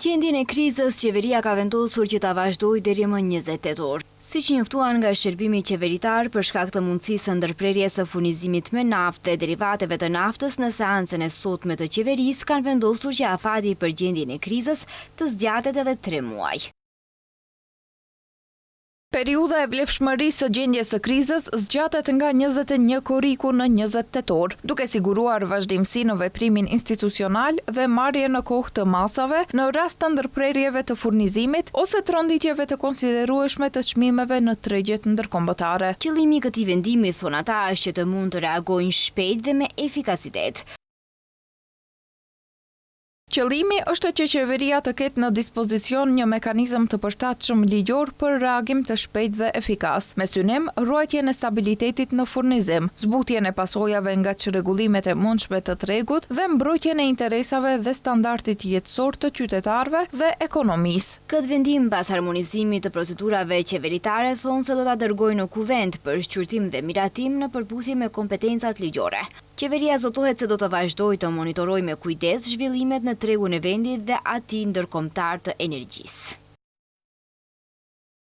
Gjendjen e krizës, qeveria ka vendosur që ta vazhdojë deri më 20 tetor. Siç njoftuan nga shërbimi qeveritar për shkak të mundësisë së ndërprerjes së furnizimit me naftë dhe derivateve të naftës në seancën e sotme të qeverisë, kanë vendosur që afati për gjendjen e krizës të zgjatet edhe 3 muaj. Periudha e vlefshmërisë së gjendjes së krizës zgjatet nga 21 korriku në 20 tetor, duke siguruar vazhdimsi në veprimin institucional dhe marrje në kohë të masave në rast të ndërprerjeve të furnizimit ose tronditjeve të konsiderueshme të çmimeve në tregjet ndërkombëtare. Qëllimi i këtij vendimi, thon ata, është që të mund të reagojnë shpejt dhe me efikasitet. Qëllimi është që qeveria të ketë në dispozicion një mekanizëm të përshtatshëm ligjor për reagim të shpejtë dhe efikas, me synim ruajtjen e stabilitetit në furnizim, zbutjen e pasojave nga çrregullimet e mundshme të tregut dhe mbrojtjen e interesave dhe standardit jetësor të qytetarëve dhe ekonomisë. Këtë vendim pas harmonizimit të procedurave qeveritare thonë se do ta dërgojnë në kuvent për shqyrtim dhe miratim në përputhje me kompetencat ligjore. Qeveria zotohet se do të vazhdojë të monitorojë me kujdes zhvillimet në tregun e vendit dhe aty ndërkombëtar të energjisë.